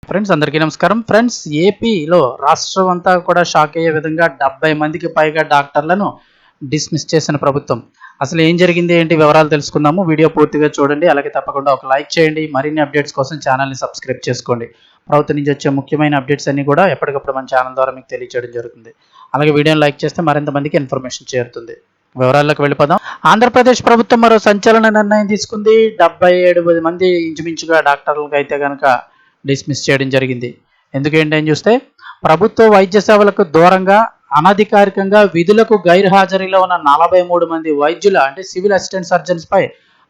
Friends అందరికీ నమస్కారం. Friends ఏపీలో రాష్ట్రం అంతా కూడా షాక్ అయ్యే విధంగా 70 మందికి పైగా డాక్టర్లను డిస్మిస్ చేసిన ప్రభుత్వం. అసలు ఏం జరిగింది ఏంటి వివరాలు తెలుసుకుందాము. వీడియో పూర్తిగా చూడండి. అలాగే తప్పకుండా ఒక లైక్ చేయండి. మరిన్ని అప్డేట్స్ కోసం ఛానల్ని సబ్స్క్రైబ్ చేసుకోండి. ప్రభుత్వం నుంచి వచ్చే ముఖ్యమైన అప్డేట్స్ అన్ని కూడా ఎప్పటికప్పుడు మన ఛానల్ ద్వారా మీకు తెలియజేయడం జరుగుతుంది. అలాగే వీడియోని లైక్ చేస్తే మరింత మందికి ఇన్ఫర్మేషన్ చేరుతుంది. వివరాల్లోకి వెళ్ళిపోదాం. ఆంధ్రప్రదేశ్ ప్రభుత్వం మరో సంచలన నిర్ణయం తీసుకుంది. 77 మంది ఇంచుమించుగా డాక్టర్లకు అయితే కనుక డిస్మిస్ చేయడం జరిగింది. ఎందుకేంటి అని చూస్తే ప్రభుత్వ వైద్య సేవలకు దూరంగా అనధికారికంగా విధులకు గైర్హాజరీలో ఉన్న 43 మంది వైద్యుల అంటే సివిల్ అసిస్టెంట్ సర్జన్స్ పై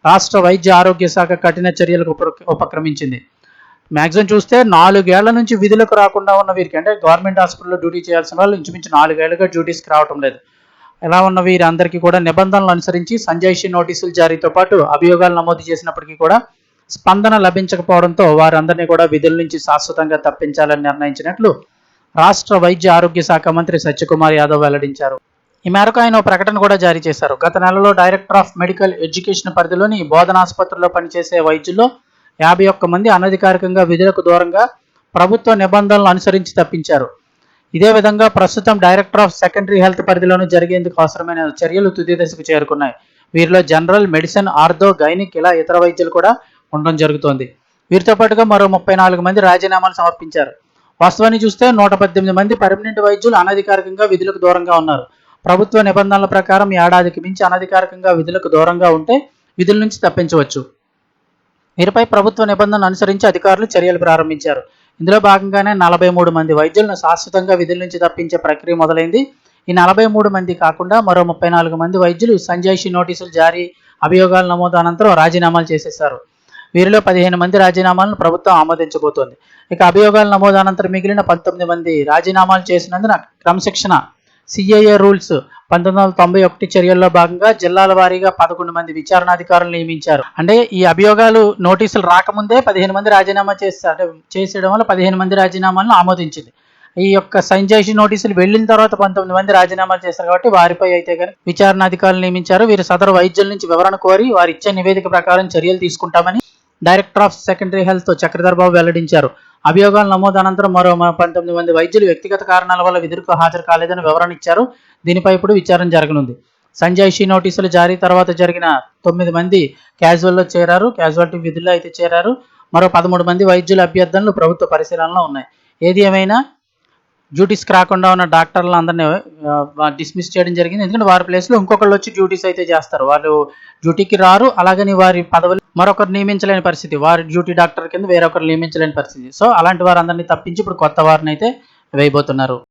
రాష్ట్ర వైద్య ఆరోగ్య శాఖ కఠిన చర్యలకు ఉపక్రమించింది. మ్యాక్సిమం చూస్తే 4 ఏళ్ల నుంచి విధులకు రాకుండా ఉన్న వీరికి అంటే గవర్నమెంట్ హాస్పిటల్లో డ్యూటీ చేయాల్సిన వాళ్ళు ఇంచుమించు 4 ఏళ్లుగా డ్యూటీస్కి రావటం లేదు. ఎలా ఉన్న వీరందరికీ కూడా నిబంధనలు అనుసరించి సంజాయిషీ నోటీసులు జారీతో పాటు అభియోగాలు నమోదు చేసినప్పటికీ కూడా స్పందన లభించకపోవడంతో వారందరినీ కూడా విధుల నుంచి శాశ్వతంగా తప్పించాలని నిర్ణయించినట్లు రాష్ట్ర వైద్య ఆరోగ్య శాఖ మంత్రి సత్యకుమార్ యాదవ్ వెల్లడించారు. ఈ మేరకు ఆయన ప్రకటన కూడా జారీ చేశారు. గత నెలలో డైరెక్టర్ ఆఫ్ మెడికల్ ఎడ్యుకేషన్ పరిధిలోని బోధనాసుపత్రిలో పనిచేసే వైద్యుల్లో 51 మంది అనధికారికంగా విధులకు దూరంగా ప్రభుత్వ నిబంధనలు అనుసరించి తప్పించారు. ఇదే విధంగా ప్రస్తుతం డైరెక్టర్ ఆఫ్ సెకండరీ హెల్త్ పరిధిలోనూ జరిగేందుకు అవసరమైన చర్యలు తుది దశకు చేరుకున్నాయి. వీరిలో జనరల్ మెడిసిన్, ఆర్థో, గైనిక్ ఇలా ఇతర వైద్యులు కూడా ఉండడం జరుగుతోంది. వీరితో పాటుగా మరో 34 మంది రాజీనామాలు సమర్పించారు. వాస్తవాన్ని చూస్తే 118 మంది పర్మనెంట్ వైద్యులు అనధికారికంగా విధులకు దూరంగా ఉన్నారు. ప్రభుత్వ నిబంధనల ప్రకారం ఏడాదికి మించి అనధికారికంగా విధులకు దూరంగా ఉంటే విధుల నుంచి తప్పించవచ్చు. వీరిపై ప్రభుత్వ నిబంధనలు అనుసరించి అధికారులు చర్యలు ప్రారంభించారు. ఇందులో భాగంగానే 43 మంది వైద్యులను శాశ్వతంగా విధుల నుంచి తప్పించే ప్రక్రియ మొదలైంది. ఈ 43 మంది కాకుండా మరో 34 మంది వైద్యులు సంజాయిషీ నోటీసులు జారీ, అభియోగాల నమోదు అనంతరం రాజీనామాలు చేసేశారు. వీరిలో 15 మంది రాజీనామాలను ప్రభుత్వం ఆమోదించబోతోంది. ఇక అభియోగాల నమోదు అనంతరం మిగిలిన 19 మంది రాజీనామాలు చేసినందున క్రమశిక్షణ సిఏఏ రూల్స్ 1991 చర్యల్లో భాగంగా జిల్లాల వారీగా 11 మంది విచారణాధికారులు నియమించారు. అంటే ఈ అభియోగాలు నోటీసులు రాకముందే 15 మంది రాజీనామా చేసేయడం వల్ల 15 మంది రాజీనామాలను ఆమోదించింది. ఈ యొక్క సంజాయిషీ నోటీసులు వెళ్ళిన తర్వాత 19 మంది రాజీనామాలు చేశారు కాబట్టి వారిపై అయితే కనుక విచారణాధికారులు నియమించారు. వీరు సదరు వైద్యుల నుంచి వివరణ కోరి వారు ఇచ్చే నివేదిక ప్రకారం చర్యలు తీసుకుంటామని director of secondary health Chakradhar Babu వెల్లడించారు. అభియోగాల నమోదు అనంతరం మరో 19 మంది వైద్యులు వ్యక్తిగత కారణాల వల్ల విధులకు హాజరు కాలేదని వివరణ ఇచ్చారు. దీనిపై ఇప్పుడు విచారణ జరగనుంది. సంజాయిషీ నోటీసులు జారీ తర్వాత జరిగిన 9 మంది క్యాజువల్లో చేరారు. క్యాజువాలిటీ విధుల్లో అయితే చేరారు. మరో 13 మంది వైద్యుల అభ్యర్థనలు ప్రభుత్వ పరిశీలనలో ఉన్నాయి. ఏది ఏమైనా డ్యూటీస్కి రాకుండా ఉన్న డాక్టర్లు అందరినీ డిస్మిస్ చేయడం జరిగింది. ఎందుకంటే వారి ప్లేస్లో ఇంకొకళ్ళు వచ్చి డ్యూటీస్ అయితే చేస్తారు. వాళ్ళు డ్యూటీకి రారు. అలాగని వారి పదవులు మరొకరు నియమించలేని పరిస్థితి, వారి డ్యూటీ డాక్టర్ కింద వేరొకరు నియమించలేని పరిస్థితి. సో అలాంటి వారందరినీ తప్పించి ఇప్పుడు కొత్త వారిని అయితే వేయబోతున్నారు.